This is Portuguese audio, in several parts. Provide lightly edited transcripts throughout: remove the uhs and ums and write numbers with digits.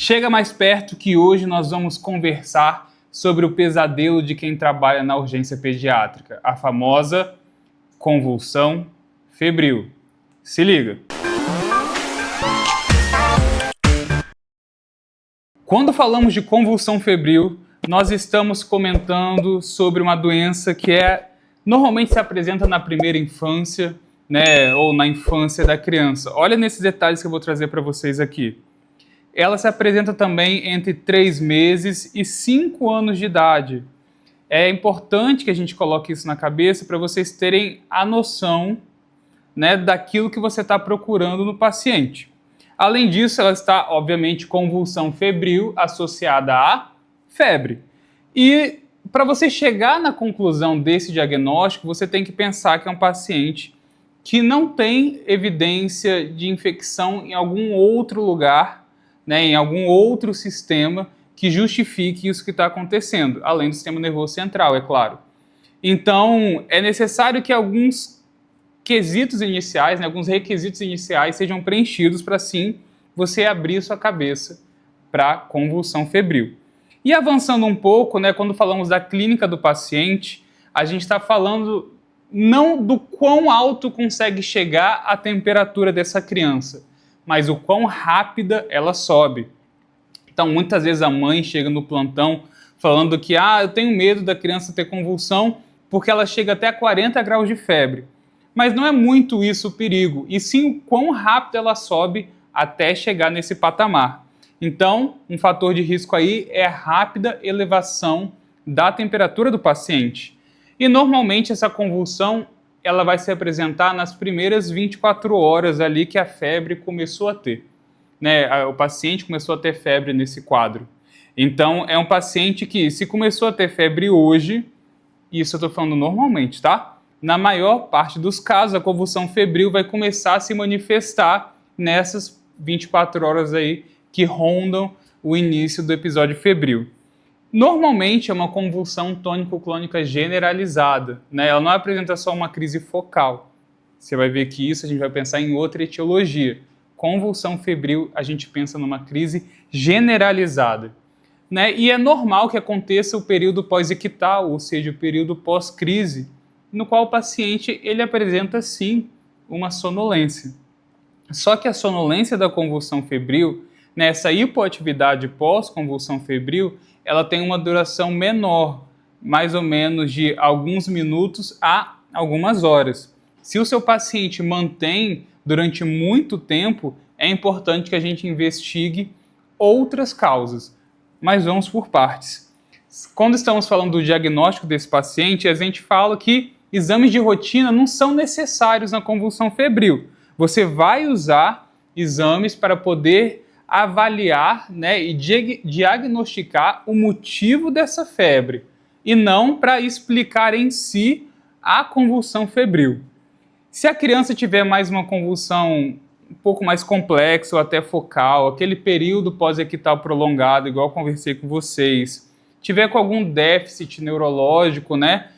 Chega mais perto que hoje nós vamos conversar sobre o pesadelo de quem trabalha na urgência pediátrica, a famosa convulsão febril. Se liga! Quando falamos de convulsão febril, nós estamos comentando sobre uma doença que normalmente se apresenta na primeira infância, né, ou na infância da criança. Olha nesses detalhes que eu vou trazer para vocês aqui. Ela se apresenta também entre 3 meses e 5 anos de idade. É importante que a gente coloque isso na cabeça para vocês terem a noção, né, daquilo que você está procurando no paciente. Além disso, ela está, obviamente, convulsão febril associada à febre. E para você chegar na conclusão desse diagnóstico, você tem que pensar que é um paciente que não tem evidência de infecção em algum outro lugar, né, em algum outro sistema que justifique isso que está acontecendo, além do sistema nervoso central, é claro. Então, é necessário que alguns quesitos iniciais, né, alguns requisitos iniciais sejam preenchidos para, sim, você abrir sua cabeça para convulsão febril. E avançando um pouco, né, quando falamos da clínica do paciente, a gente está falando não do quão alto consegue chegar a temperatura dessa criança, mas o quão rápida ela sobe. Então, muitas vezes a mãe chega no plantão falando que eu tenho medo da criança ter convulsão porque ela chega até a 40 graus de febre. Mas não é muito isso o perigo, e sim o quão rápido ela sobe até chegar nesse patamar. Então, um fator de risco aí é a rápida elevação da temperatura do paciente. E normalmente essa convulsão ela vai se apresentar nas primeiras 24 horas ali que a febre começou a ter. Né? O paciente começou a ter febre nesse quadro. Então, é um paciente que, se começou a ter febre hoje, isso eu estou falando normalmente, tá? Na maior parte dos casos, a convulsão febril vai começar a se manifestar nessas 24 horas aí que rondam o início do episódio febril. Normalmente é uma convulsão tônico-clônica generalizada, né? Ela não apresenta só uma crise focal. Você vai ver que isso a gente vai pensar em outra etiologia. Convulsão febril, a gente pensa numa crise generalizada. Né? E é normal que aconteça o período pós-ictal, ou seja, o período pós-crise, no qual o paciente ele apresenta sim uma sonolência. Só que a sonolência da convulsão febril, nessa hipoatividade pós-convulsão febril, ela tem uma duração menor, mais ou menos de alguns minutos a algumas horas. Se o seu paciente mantém durante muito tempo, é importante que a gente investigue outras causas. Mas vamos por partes. Quando estamos falando do diagnóstico desse paciente, a gente fala que exames de rotina não são necessários na convulsão febril. Você vai usar exames para poder avaliar, né, e diagnosticar o motivo dessa febre, e não para explicar em si a convulsão febril. Se a criança tiver mais uma convulsão um pouco mais complexa ou até focal, aquele período pós-ictal prolongado, igual eu conversei com vocês, tiver com algum déficit neurológico, né,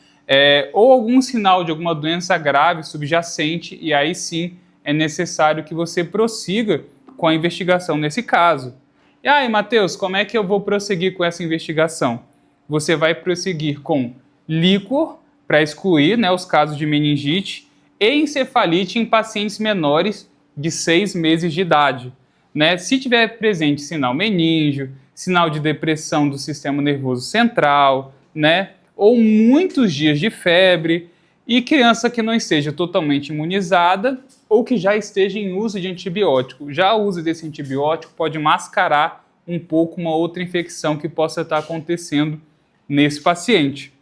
ou algum sinal de alguma doença grave subjacente, e aí sim é necessário que você prossiga com a investigação nesse caso. E aí, Matheus, como é que eu vou prosseguir com essa investigação? Você vai prosseguir com líquor, para excluir, né, os casos de meningite, e encefalite em pacientes menores de 6 meses de idade. Né? Se tiver presente sinal meníngeo, sinal de depressão do sistema nervoso central, né, ou muitos dias de febre, e criança que não esteja totalmente imunizada ou que já esteja em uso de antibiótico. Já o uso desse antibiótico pode mascarar um pouco uma outra infecção que possa estar acontecendo nesse paciente.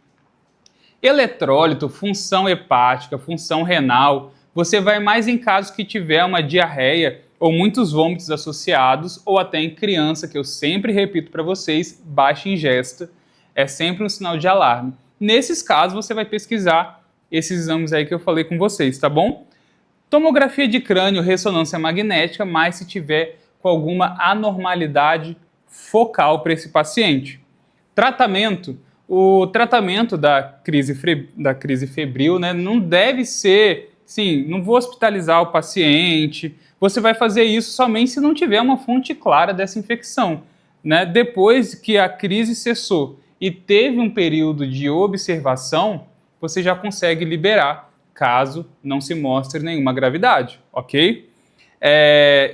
Eletrólito, função hepática, função renal, você vai mais em casos que tiver uma diarreia ou muitos vômitos associados, ou até em criança, que eu sempre repito para vocês, baixa ingesta, é sempre um sinal de alarme. Nesses casos, você vai pesquisar esses exames aí que eu falei com vocês, tá bom? Tomografia de crânio, ressonância magnética, mas se tiver com alguma anormalidade focal para esse paciente. Tratamento. O tratamento da crise febril, né, não deve ser, sim, não vou hospitalizar o paciente, você vai fazer isso somente se não tiver uma fonte clara dessa infecção. né, depois que a crise cessou e teve um período de observação, você já consegue liberar, caso não se mostre nenhuma gravidade, ok?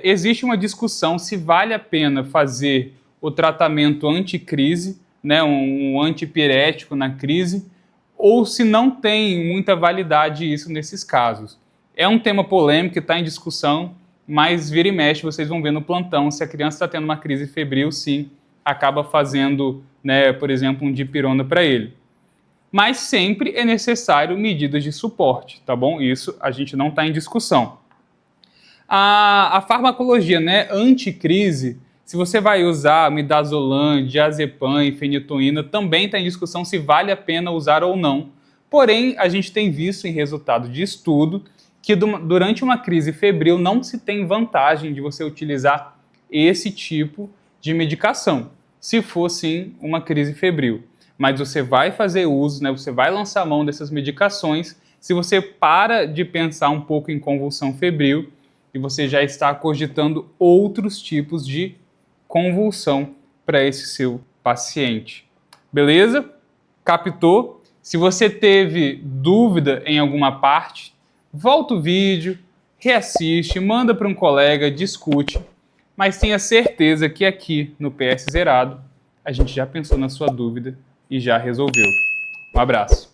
Existe uma discussão se vale a pena fazer o tratamento anticrise, né, um antipirético na crise, ou se não tem muita validade isso nesses casos. É um tema polêmico que está em discussão, mas vira e mexe, vocês vão ver no plantão, se a criança está tendo uma crise febril, sim, acaba fazendo, né, por exemplo, um dipirona para ele. Mas sempre é necessário medidas de suporte, tá bom? Isso a gente não está em discussão. A farmacologia, né, anticrise, se você vai usar midazolam, diazepam e fenitoína, também está em discussão se vale a pena usar ou não. Porém, a gente tem visto em resultado de estudo que durante uma crise febril não se tem vantagem de você utilizar esse tipo de medicação, se for sim uma crise febril. Mas você vai fazer uso, né, você vai lançar mão dessas medicações se você para de pensar um pouco em convulsão febril e você já está cogitando outros tipos de convulsão para esse seu paciente. Beleza? Captou? Se você teve dúvida em alguma parte, volta o vídeo, reassiste, manda para um colega, discute, mas tenha certeza que aqui no PS Zerado a gente já pensou na sua dúvida e já resolveu. Um abraço.